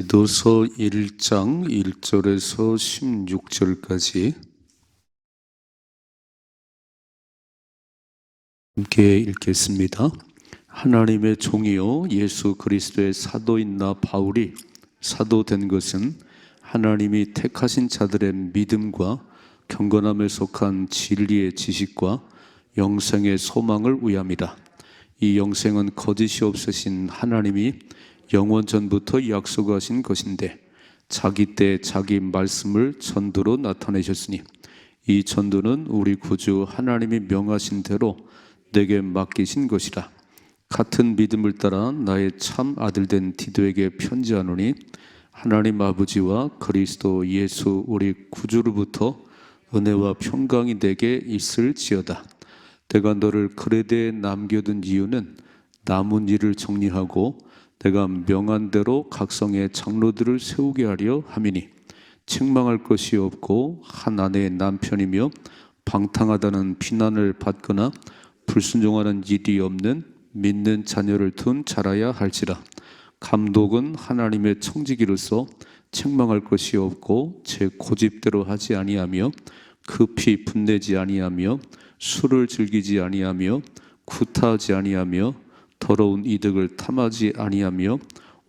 디도서 1장 1절에서 16절까지 함께 읽겠습니다. 하나님의 종이요 예수 그리스도의 사도인 나 바울이 사도된 것은 하나님이 택하신 자들의 믿음과 경건함에 속한 진리의 지식과 영생의 소망을 위함이라. 이 영생은 거짓이 없으신 하나님이 영원 전부터 약속하신 것인데 자기 때 자기 말씀을 전도로 나타내셨으니 이 전도는 우리 구주 하나님이 명하신 대로 내게 맡기신 것이라. 같은 믿음을 따라 나의 참 아들된 디도에게 편지하노니 하나님 아버지와 그리스도 예수 우리 구주로부터 은혜와 평강이 내게 있을지어다. 내가 너를 그레데에 남겨둔 이유는 남은 일을 정리하고 내가 명한 대로 각성의 장로들을 세우게 하려 함이니 책망할 것이 없고 한 아내의 남편이며 방탕하다는 비난을 받거나 불순종하는 일이 없는 믿는 자녀를 둔 자라야 할지라. 감독은 하나님의 청지기로서 책망할 것이 없고 제 고집대로 하지 아니하며 급히 분내지 아니하며 술을 즐기지 아니하며 구타하지 아니하며 더러운 이득을 탐하지 아니하며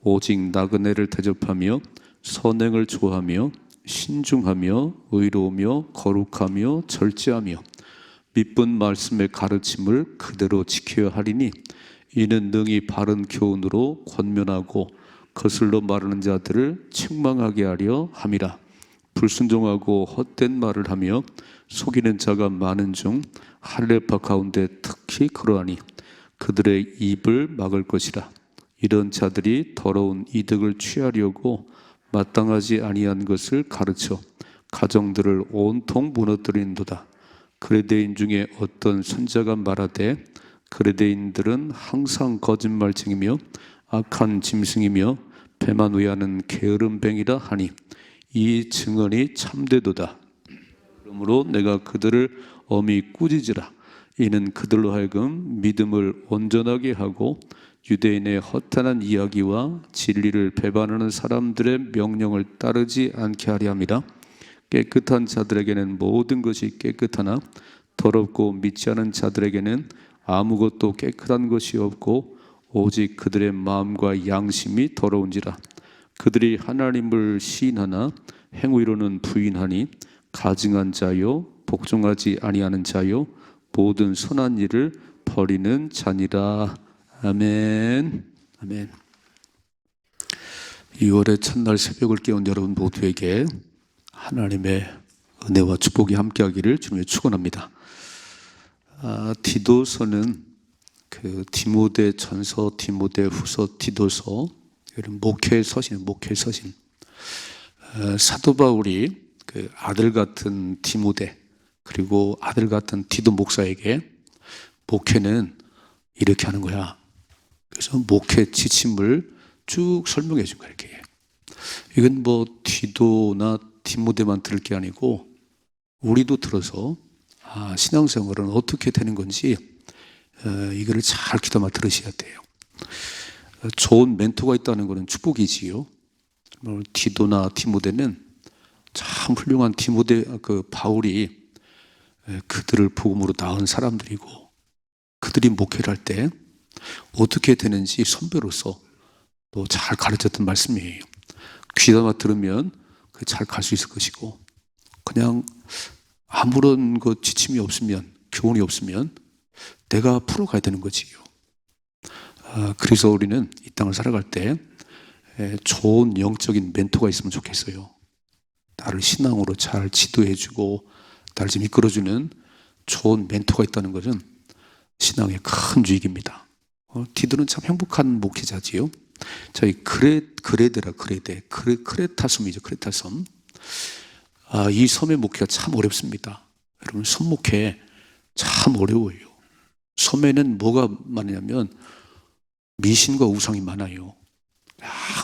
오직 나그네를 대접하며 선행을 좋아하며 신중하며 의로우며 거룩하며 절제하며 믿은 말씀의 가르침을 그대로 지켜야 하리니 이는 능히 바른 교훈으로 권면하고 거슬러 말하는 자들을 책망하게 하려 함이라. 불순종하고 헛된 말을 하며 속이는 자가 많은 중 할례파 가운데 특히 그러하니 그들의 입을 막을 것이라. 이런 자들이 더러운 이득을 취하려고 마땅하지 아니한 것을 가르쳐 가정들을 온통 무너뜨린도다. 그레데인 중에 어떤 선자가 말하되 그레데인들은 항상 거짓말쟁이며 악한 짐승이며 배만 위하는 게으름뱅이라 하니 이 증언이 참되도다. 그러므로 내가 그들을 엄히 꾸짖으라. 이는 그들로 하여금 믿음을 온전하게 하고 유대인의 허탄한 이야기와 진리를 배반하는 사람들의 명령을 따르지 않게 하려 함이라. 깨끗한 자들에게는 모든 것이 깨끗하나 더럽고 믿지 않은 자들에게는 아무것도 깨끗한 것이 없고 오직 그들의 마음과 양심이 더러운지라. 그들이 하나님을 시인하나 행위로는 부인하니 가증한 자요 복종하지 아니하는 자요 모든 선한 일을 버리는 자니라. 아멘. 아멘. 2월의 첫날 새벽을 깨운 여러분 모두에게 하나님의 은혜와 축복이 함께하기를 주님의 축원합니다. 디도서는 그 디모데 전서, 디모데 후서, 디도서 이런 목회 서신, 사도 바울이 그 아들 같은 디모데 그리고 아들 같은 디도 목사에게 목회는 이렇게 하는 거야. 그래서 목회 지침을 쭉 설명해 준 거야. 이렇게. 이건 뭐 디도나 디모데만 들을 게 아니고 우리도 들어서 신앙생활은 어떻게 되는 건지 이거를 잘 귀담아 들으셔야 돼요. 좋은 멘토가 있다는 것은 축복이지요. 디도나 디모데는 참 훌륭한 바울이 그들을 복음으로 낳은 사람들이고 그들이 목회를 할 때 어떻게 되는지 선배로서 또 잘 가르쳤던 말씀이에요. 귀담아 들으면 잘 갈 수 있을 것이고 그냥 아무런 지침이 없으면 교훈이 없으면 내가 풀어가야 되는 거지요. 그래서 우리는 이 땅을 살아갈 때 좋은 영적인 멘토가 있으면 좋겠어요. 나를 신앙으로 잘 지도해주고 나를 좀 이끌어주는 좋은 멘토가 있다는 것은 신앙의 큰 유익입니다. 디도는 참 행복한 목회자지요. 저희 크레타섬이죠. 크레타섬. 이 섬의 목회가 참 어렵습니다. 여러분, 섬 목회 참 어려워요. 섬에는 뭐가 많냐면 미신과 우상이 많아요.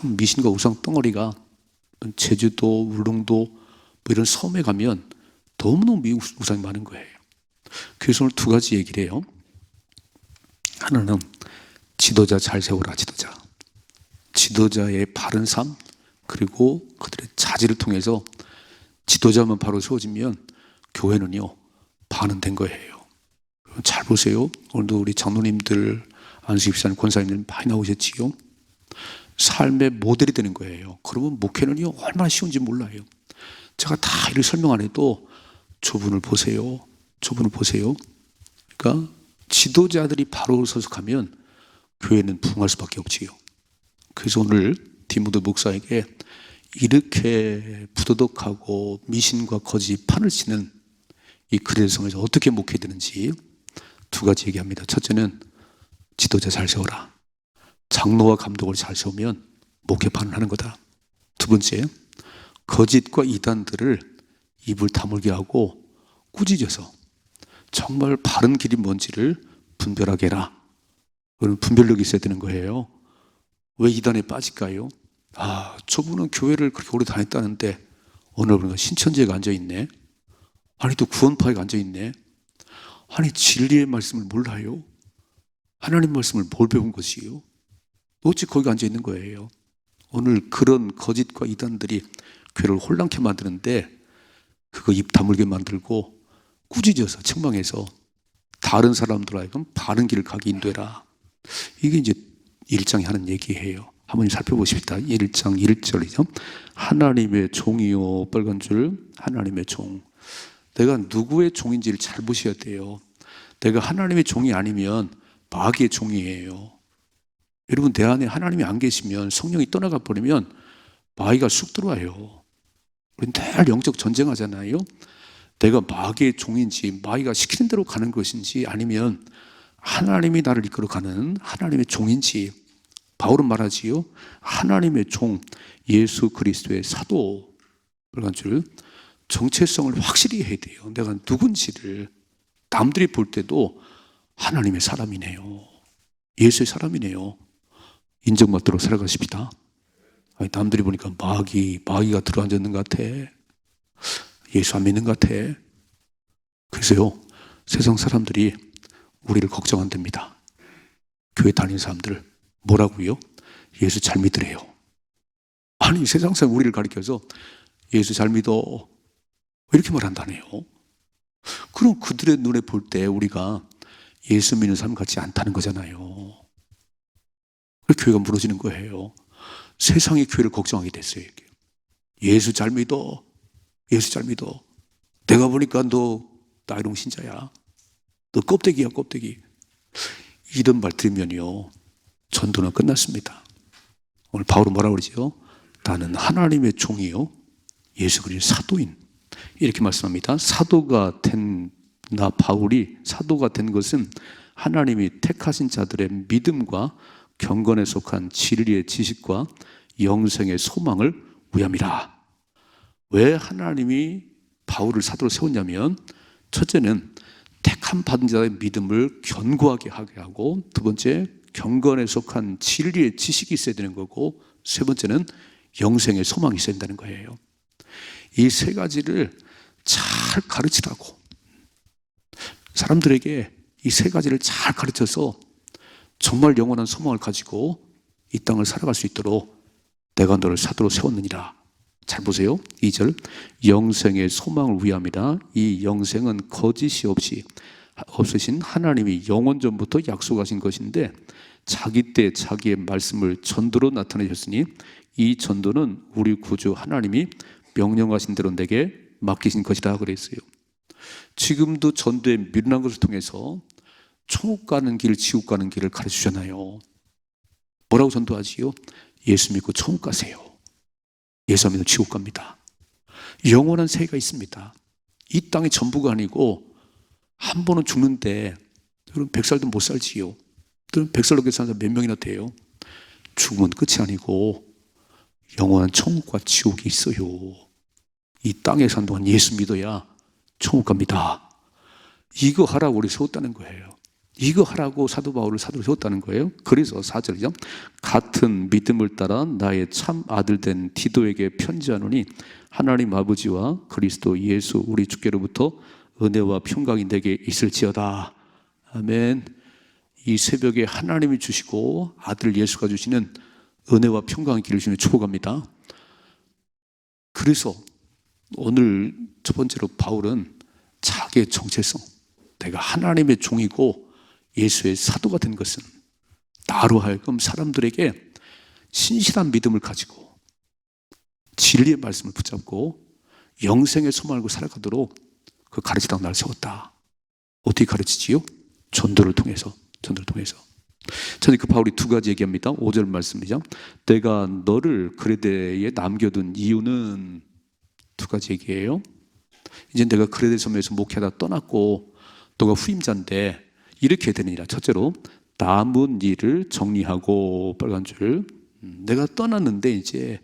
미신과 우상 덩어리가 제주도, 울릉도 뭐 이런 섬에 가면 너무너무 우상이 많은 거예요. 그래서 오늘 두 가지 얘기를 해요. 하나는 지도자 잘 세우라. 지도자의 바른 삶, 그리고 그들의 자질을 통해서 지도자만 바로 세워지면 교회는요 반은 거예요. 잘 보세요. 오늘도 우리 장로님들, 안수집사님, 권사님들 많이 나오셨지요. 삶의 모델이 되는 거예요. 그러면 목회는요 얼마나 쉬운지 몰라요. 제가 다 이를 설명 안 해도 저분을 보세요. 저분을 보세요. 그러니까 지도자들이 바로 서숙하면 교회는 부흥할 수밖에 없지요. 그래서 오늘 디모데 목사에게 이렇게 부도덕하고 미신과 거짓 판을 치는 이 그레성에서 어떻게 목회해야 되는지 두 가지 얘기합니다. 첫째는 지도자 잘 세워라. 장로와 감독을 잘 세우면 목회판을 하는 거다. 두 번째, 거짓과 이단들을 입을 다물게 하고 꾸짖어서 정말 바른 길이 뭔지를 분별하게 해라. 그런 분별력이 있어야 되는 거예요. 왜 이단에 빠질까요? 저분은 교회를 그렇게 오래 다녔다는데 오늘 보니까 신천지에 앉아있네. 아니 또 구원파에 앉아있네. 아니 진리의 말씀을 몰라요. 하나님 말씀을 뭘 배운 것이요? 어찌 거기 앉아있는 거예요? 오늘 그런 거짓과 이단들이 교회를 혼란케 만드는데 그거 입 다물게 만들고 꾸짖어서 책망해서 다른 사람들 하여금 바른 길을 가게 인도해라. 이게 이제 1장이 하는 얘기예요. 한번 살펴보십시다. 1장 1절이죠. 하나님의 종이요, 빨간 줄, 하나님의 종. 내가 누구의 종인지를 잘 보셔야 돼요. 내가 하나님의 종이 아니면 마귀의 종이에요. 여러분, 내 안에 하나님이 안 계시면, 성령이 떠나가 버리면 마귀가 쑥 들어와요. 우리 늘 영적 전쟁하잖아요. 내가 마귀의 종인지, 마귀가 시키는 대로 가는 것인지, 아니면 하나님이 나를 이끌어가는 하나님의 종인지. 바울은 말하지요. 하나님의 종, 예수 그리스도의 사도. 빨간 줄. 정체성을 확실히 해야 돼요. 내가 누군지를. 남들이 볼 때도 하나님의 사람이네요. 예수의 사람이네요. 인정받도록 살아가십시다. 남들이 보니까 마귀가 들어앉았는 것 같아. 예수 안 믿는 것 같아. 그래서요, 세상 사람들이 우리를 걱정한답니다. 교회 다니는 사람들 뭐라고요? 예수 잘 믿으래요. 아니 세상 사람 우리를 가리켜서 예수 잘 믿어 이렇게 말한다네요. 그럼 그들의 눈에 볼 때 우리가 예수 믿는 사람 같지 않다는 거잖아요. 그래서 교회가 무너지는 거예요. 세상이 교회를 걱정하게 됐어요. 예수 잘 믿어. 예수 잘 믿어. 내가 보니까 너 나이롱 신자야. 너 껍데기야 껍데기. 이런 말 들으면요 전도는 끝났습니다. 오늘 바울은 뭐라고 그러죠? 나는 하나님의 종이요 예수 그리스도 사도인 이렇게 말씀합니다. 사도가 된 나 바울이 사도가 된 것은 하나님이 택하신 자들의 믿음과 경건에 속한 진리의 지식과 영생의 소망을 위함이라. 왜 하나님이 바울을 사도로 세웠냐면 첫째는 택함 받은 자의 믿음을 견고하게 하게 하고, 두 번째 경건에 속한 진리의 지식이 있어야 되는 거고, 세 번째는 영생의 소망이 있어야 된다는 거예요. 이 세 가지를 잘 가르치라고. 사람들에게 이 세 가지를 잘 가르쳐서 정말 영원한 소망을 가지고 이 땅을 살아갈 수 있도록 내가 너를 사도로 세웠느니라. 잘 보세요. 2절 영생의 소망을 위함이라. 이 영생은 거짓이 없으신 하나님이 영원 전부터 약속하신 것인데 자기 때 자기의 말씀을 전도로 나타내셨으니 이 전도는 우리 구주 하나님이 명령하신 대로 내게 맡기신 것이다 그랬어요. 지금도 전도에 미련한 것을 통해서 천국 가는 길, 지옥 가는 길을 가르치잖아요. 뭐라고 전도하지요? 예수 믿고 천국 가세요. 예수 안 믿으면 지옥 갑니다. 영원한 세계가 있습니다. 이 땅이 전부가 아니고 한 번은 죽는데 여러분 100살도 못 살지요. 여러분 100살 넘게 사는 사람 몇 명이나 돼요? 죽으면 끝이 아니고 영원한 천국과 지옥이 있어요. 이 땅에 사는 동안 예수 믿어야 천국 갑니다. 이거 하라고 우리 세웠다는 거예요. 이거 하라고 사도 바울을 사도로 세웠다는 거예요. 그래서 4절이죠. 같은 믿음을 따라 나의 참 아들 된 디도에게 편지하노니 하나님 아버지와 그리스도 예수 우리 주께로부터 은혜와 평강이 내게 있을지어다. 아멘. 이 새벽에 하나님이 주시고 아들 예수가 주시는 은혜와 평강의 길을 주시며 축복합니다. 그래서 오늘 첫 번째로 바울은 자기의 정체성, 내가 하나님의 종이고 예수의 사도가 된 것은 나로 하여금 사람들에게 신실한 믿음을 가지고 진리의 말씀을 붙잡고 영생의 소망을 알고 살아가도록 그 가르치다가 나를 세웠다. 어떻게 가르치지요? 전도를 통해서. 저는 그 바울이 두 가지 얘기합니다. 5절 말씀이죠. 내가 너를 그레데에 남겨둔 이유는 두 가지 얘기예요. 이제 내가 그레데 섬에서 목회하다 떠났고 너가 후임자인데 이렇게 되느니라. 첫째로 남은 일을 정리하고, 빨간 줄, 내가 떠났는데 이제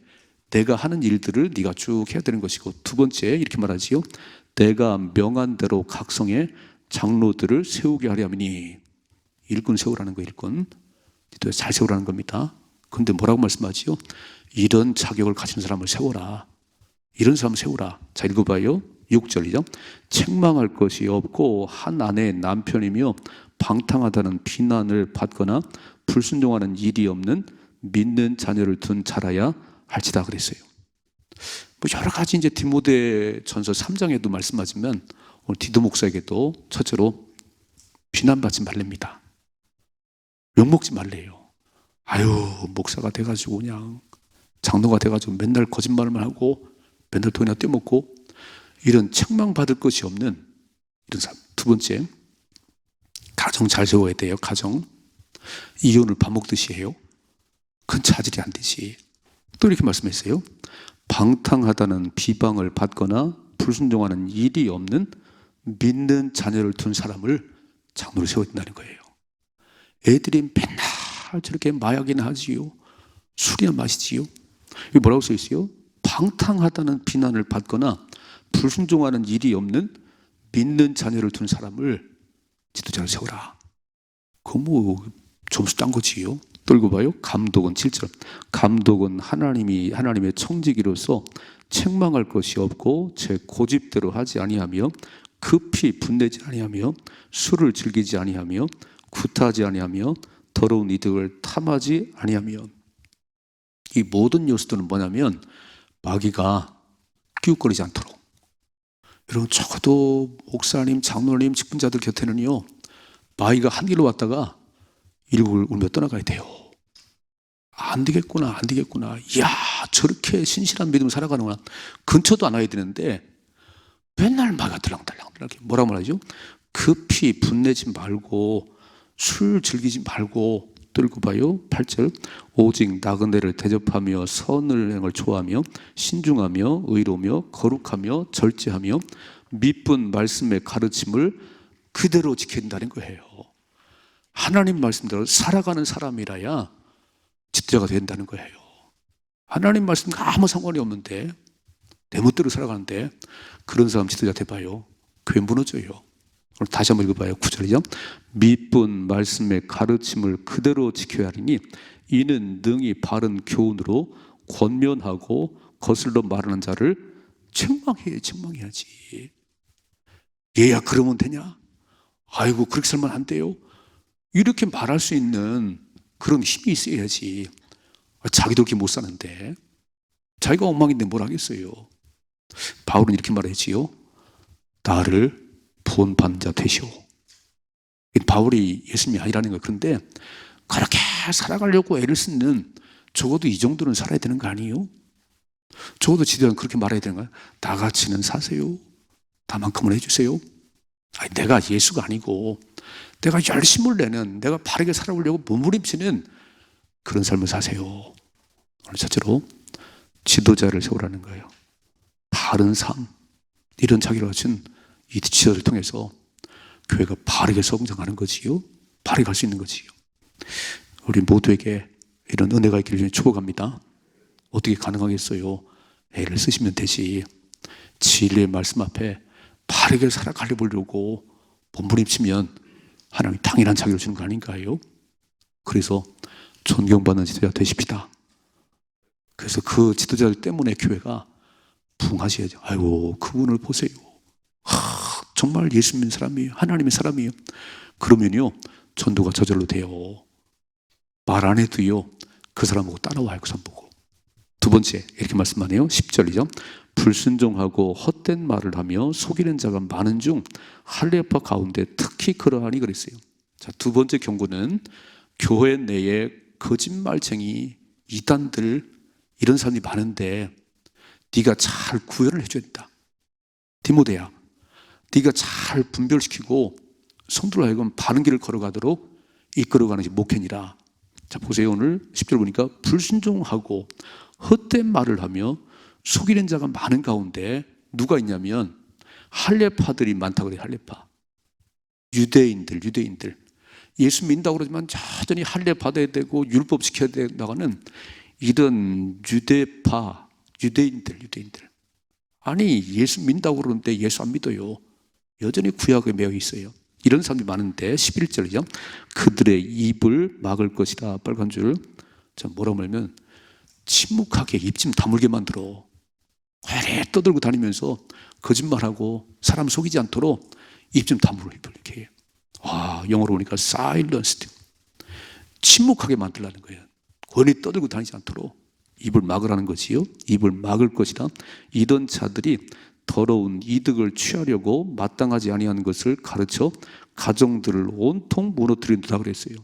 내가 하는 일들을 네가 쭉 해야 되는 것이고, 두 번째 이렇게 말하지요. 내가 명한 대로 각성의 장로들을 세우게 하려 함이니. 일꾼 세우라는 거예요. 일꾼 잘 세우라는 겁니다. 그런데 뭐라고 말씀하지요? 이런 자격을 가진 사람을 세워라. 이런 사람을 세우라. 자, 읽어봐요. 6절이죠. 책망할 것이 없고 한 아내의 남편이며 방탕하다는 비난을 받거나 불순종하는 일이 없는 믿는 자녀를 둔 자라야 할지다 그랬어요. 뭐 여러 가지 이제 디모데전서 3장에도 말씀하시면 오늘 디도 목사에게도 첫째로 비난받지 말랍니다. 욕먹지 말래요. 아유, 목사가 돼가지고 그냥 장로가 돼가지고 맨날 거짓말만 하고 맨날 돈이나 떼먹고 이런 책망받을 것이 없는 이런 사람. 두 번째, 가정 잘 세워야 돼요. 가정. 이혼을 밥 먹듯이 해요. 그건 자질이 안 되지. 또 이렇게 말씀했어요. 방탕하다는 비방을 받거나 불순종하는 일이 없는 믿는 자녀를 둔 사람을 장로로 세워야 된다는 거예요. 애들이 맨날 저렇게 마약이나 하지요. 술이나 마시지요. 이게 뭐라고 써 있어요? 방탕하다는 비난을 받거나 불순종하는 일이 없는 믿는 자녀를 둔 사람을 지도자로 세워라. 그거 뭐 점수 딴 거지요. 또 읽어봐요. 감독은 7절. 감독은 하나님의 청지기로서 책망할 것이 없고 제 고집대로 하지 아니하며 급히 분내지 아니하며 술을 즐기지 아니하며 구타하지 아니하며 더러운 이득을 탐하지 아니하며. 이 모든 요소들은 뭐냐면 마귀가 끼웃거리지 않도록. 여러분, 적어도 목사님, 장로님, 직분자들 곁에는요, 마귀가 한 길로 왔다가 일국을 울며 떠나가야 돼요. 안 되겠구나. 이야, 저렇게 신실한 믿음을 살아가는구나. 근처도 안 와야 되는데 맨날 마귀가 들랑들랑 뭐라고 말하죠? 급히 분내지 말고 술 즐기지 말고. 또 읽어봐요. 8절. 오직 나그네를 대접하며 선을 행을 좋아하며 신중하며 의로며 거룩하며 절제하며 미쁜 말씀의 가르침을 그대로 지켜야 된다는 거예요. 하나님 말씀대로 살아가는 사람이라야 지도자가 된다는 거예요. 하나님 말씀과 아무 상관이 없는데 내 멋대로 살아가는데 그런 사람 지도자 돼봐요. 교회 무너져요. 오늘 다시 한번 읽어봐요. 9절이죠. 미쁜 말씀의 가르침을 그대로 지켜야 하리니 이는 능히 바른 교훈으로 권면하고 거슬러 말하는 자를 책망해야지. 얘야 그러면 되냐? 아이고 그렇게 살면 안 돼요. 이렇게 말할 수 있는 그런 힘이 있어야지. 자기도 그렇게 못 사는데 자기가 엉망인데 뭘 하겠어요. 바울은 이렇게 말했지요. 나를 본받는 자 되시오. 바울이 예수님이 아니라는 거예요. 그런데 그렇게 살아가려고 애를 쓰는, 적어도 이 정도는 살아야 되는 거 아니에요? 적어도 지도자는 그렇게 말해야 되는 거야. 나같이는 사세요. 다만큼은 해주세요. 아니, 내가 예수가 아니고 내가 열심을 내는, 내가 바르게 살아보려고 몸부림치는 그런 삶을 사세요. 오늘 첫째로 지도자를 세우라는 거예요. 바른 삶, 이런 자기를 가진 이 지도자를 통해서 교회가 바르게 성장하는 거지요. 바르게 갈 수 있는 거지요. 우리 모두에게 이런 은혜가 있기를 축복합니다. 어떻게 가능하겠어요? 애를 쓰시면 되지. 진리의 말씀 앞에 바르게 살아가려고 몸부림치면 하나님이 당연한 자격을 주는 거 아닌가요? 그래서 존경받는 지도자 되십시다. 그래서 그 지도자들 때문에 교회가 부흥하셔야죠. 아이고 그분을 보세요. 정말 예수 믿는 사람이에요. 하나님의 사람이에요. 그러면요 전도가 저절로 돼요. 말 안 해도요 그 사람 보고 따라와요. 그 사람 보고. 두 번째 이렇게 말씀하네요. 10절이죠. 불순종하고 헛된 말을 하며 속이는 자가 많은 중 할례파 가운데 특히 그러하니 그랬어요. 자, 두 번째 경고는 교회 내에 거짓말쟁이, 이단들, 이런 사람이 많은데 네가 잘 구별을 해줘야 된다. 디모데야, 네가 잘 분별시키고 성도로 하여금 바른 길을 걸어가도록 이끌어가는 목회니라. 자, 보세요. 오늘 10절 보니까 불순종하고 헛된 말을 하며 속이는 자가 많은 가운데 누가 있냐면 할례파들이 많다고 그래요. 할례파, 유대인들. 예수 믿는다고 그러지만 여전히 할례 받아야 되고 율법 지켜야 된다고는 이런 유대파, 유대인들. 아니, 예수 믿는다고 그러는데 예수 안 믿어요. 여전히 구약에 매여 있어요. 이런 사람들이 많은데 11절이죠. 그들의 입을 막을 것이다. 빨간 줄. 뭐라고 하면 침묵하게, 입 좀 다물게 만들어. 오래 떠들고 다니면서 거짓말하고 사람 속이지 않도록 입 좀 다물어. 입을 이렇게. 와, 영어로 보니까 silenced. 침묵하게 만들라는 거예요. 괜히 떠들고 다니지 않도록 입을 막으라는 거지요. 입을 막을 것이다. 이런 자들이 더러운 이득을 취하려고 마땅하지 아니하는 것을 가르쳐 가정들을 온통 무너뜨린다 그랬어요.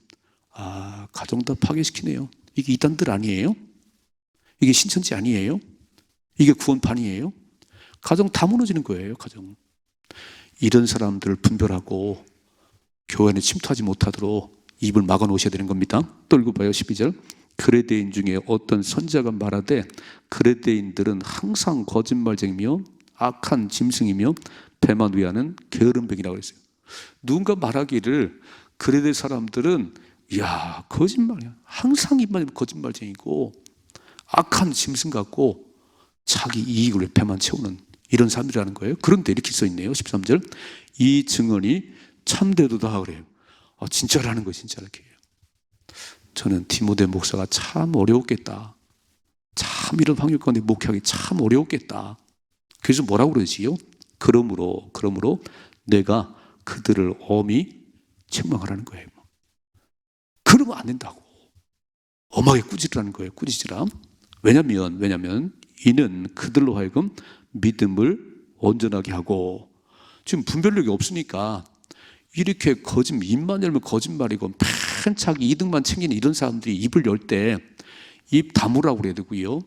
아, 가정 다 파괴시키네요. 이게 이단들 아니에요? 이게 신천지 아니에요? 이게 구원판이에요? 가정 다 무너지는 거예요. 가정. 이런 사람들을 분별하고 교회 안에 침투하지 못하도록 입을 막아 놓으셔야 되는 겁니다. 또 읽어봐요. 12절. 그레데인 중에 어떤 선지자가 말하되 그레데인들은 항상 거짓말쟁이며 악한 짐승이며 배만 위하는 게으름뱅이라고 그랬어요. 누군가 말하기를 그레데 사람들은 야, 거짓말이야. 항상 입만 거짓말쟁이고 악한 짐승 같고 자기 이익을 배만 채우는 이런 사람이라는 거예요. 그런데 이렇게 써있네요. 13절. 이 증언이 참되도다 그래요. 진짜라는 거예요. 진짜 이렇게. 저는 디모데 목사가 참 어려웠겠다. 참 이런 환경 가운데 목회하기 참 어려웠겠다. 그래서 뭐라고 그러지요? 그러므로 내가 그들을 엄히 책망하라는 거예요. 그러면 안 된다고. 엄하게 꾸짖으라는 거예요. 꾸짖으라. 왜냐면 이는 그들로 하여금 믿음을 온전하게 하고, 지금 분별력이 없으니까 이렇게 입만 열면 거짓말이고 맨 자기 이득만 챙기는 이런 사람들이 입을 열 때 입 다물라고 그래야 되고요.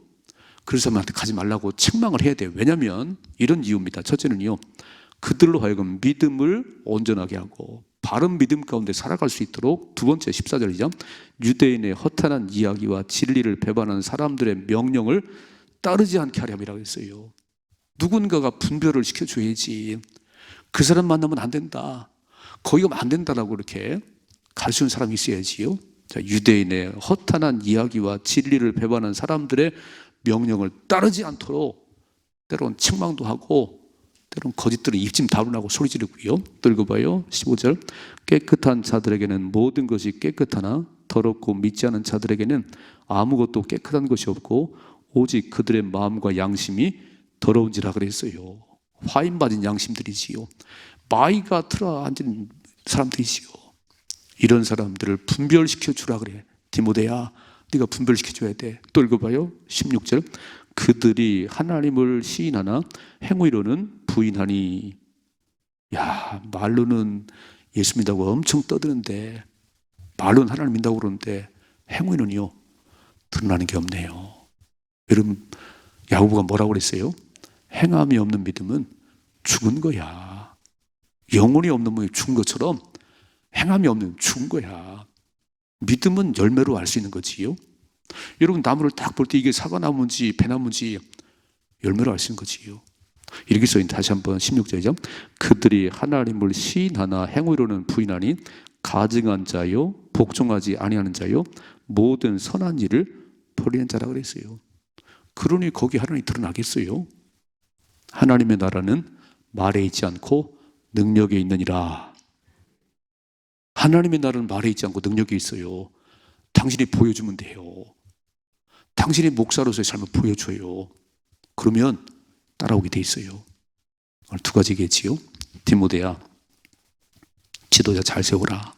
그런 사람한테 가지 말라고 책망을 해야 돼요. 왜냐하면 이런 이유입니다. 첫째는요, 그들로 하여금 믿음을 온전하게 하고 바른 믿음 가운데 살아갈 수 있도록. 두 번째 14절이죠. 유대인의 허탄한 이야기와 진리를 배반하는 사람들의 명령을 따르지 않게 하려 함이라고 했어요. 누군가가 분별을 시켜줘야지. 그 사람 만나면 안 된다, 거기 가면 안 된다라고 이렇게 가르치는 사람이 있어야지요. 자, 유대인의 허탄한 이야기와 진리를 배반하는 사람들의 명령을 따르지 않도록 때로는 책망도 하고 때로는 거짓들은 입짐 다루라고 소리 지르고요. 또 읽어봐요. 15절. 깨끗한 자들에게는 모든 것이 깨끗하나 더럽고 믿지 않은 자들에게는 아무것도 깨끗한 것이 없고 오직 그들의 마음과 양심이 더러운지라 그랬어요. 화인 받은 양심들이지요. 마이가 틀어 앉은 사람들이지요. 이런 사람들을 분별시켜 주라 그래. 디모데야, 네가 분별시켜 줘야 돼. 또 읽어봐요. 16절. 그들이 하나님을 시인하나 행위로는 부인하니. 야, 말로는 예수 믿다고 엄청 떠드는데, 말로는 하나님 믿다고 그러는데 행위는요 드러나는 게 없네요. 여러분, 야고보가 뭐라고 그랬어요? 행함이 없는 믿음은 죽은 거야. 영혼이 없는 분이 죽은 것처럼 행함이 없는 죽은 거야. 믿음은 열매로 알 수 있는 거지요. 여러분, 나무를 딱 볼 때 이게 사과나무인지 배나무인지 열매로 알 수 있는 거지요. 이렇게 써있는, 다시 한번 16절이죠. 그들이 하나님을 시인하나 행위로는 부인하니 가증한 자요 복종하지 아니하는 자요 모든 선한 일을 버리는 자라 그랬어요. 그러니 거기 하나님이 드러나겠어요? 하나님의 나라는 말에 있지 않고 능력에 있느니라. 하나님의 나라는 말에 있지 않고 능력이 있어요. 당신이 보여주면 돼요. 당신이 목사로서의 삶을 보여줘요. 그러면 따라오게 돼 있어요. 오늘 두 가지 얘기했지요. 디모데야, 지도자 잘 세워라.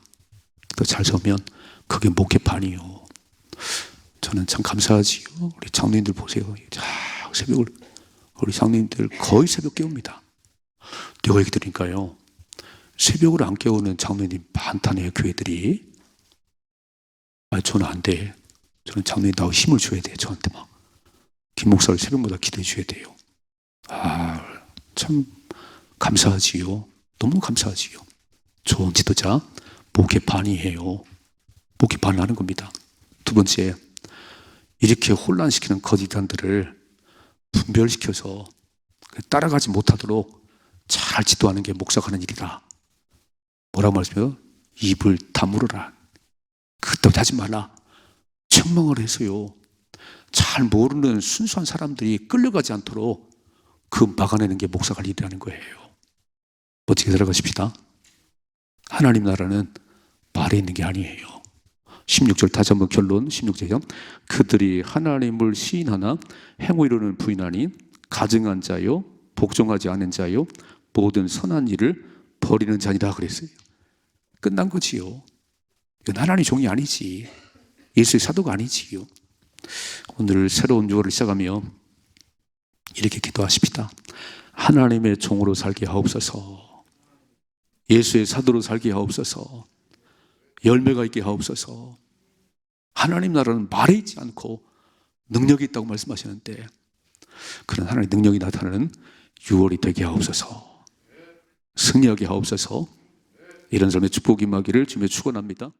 그 잘 세우면 그게 목회판이요. 저는 참 감사하지요. 우리 장로님들 보세요. 새벽을 우리 장로님들 거의 새벽 깨웁니다. 내가 얘기 드리니까요, 새벽을 안 깨우는 장로님 많다네요, 교회들이. 저는 안 돼. 저는 장로님 나와 힘을 줘야 돼요. 저한테 막 김 목사를 새벽마다 기도해 줘야 돼요. 참 감사하지요. 너무 감사하지요. 좋은 지도자 목회 반이에요. 목회 반을 하는 겁니다. 두 번째, 이렇게 혼란시키는 거짓단들을 분별시켜서 따라가지 못하도록 잘 지도하는 게 목사가 하는 일이다. 뭐라고 말씀해요? 입을 다물어라. 그때부터 하지 말라. 책망을 해서요, 잘 모르는 순수한 사람들이 끌려가지 않도록 그 막아내는 게 목사가 할 일이라는 거예요. 어떻게 들어가십시다. 하나님 나라는 말에 있는 게 아니에요. 16절 다시 한번 결론. 16절이요. 그들이 하나님을 시인하나 행위 이루는 부인하니 가증한 자요 복종하지 않은 자요 모든 선한 일을 버리는 자니라 그랬어요. 끝난 거지요. 이건 하나님의 종이 아니지. 예수의 사도가 아니지요. 오늘 새로운 6월을 시작하며 이렇게 기도하십시다. 하나님의 종으로 살게 하옵소서. 예수의 사도로 살게 하옵소서. 열매가 있게 하옵소서. 하나님 나라는 말에 있지 않고 능력이 있다고 말씀하시는데, 그런 하나님의 능력이 나타나는 6월이 되게 하옵소서. 승리하게 하옵소서. 이런 삶의 축복이 임하기를 주님의 축원합니다.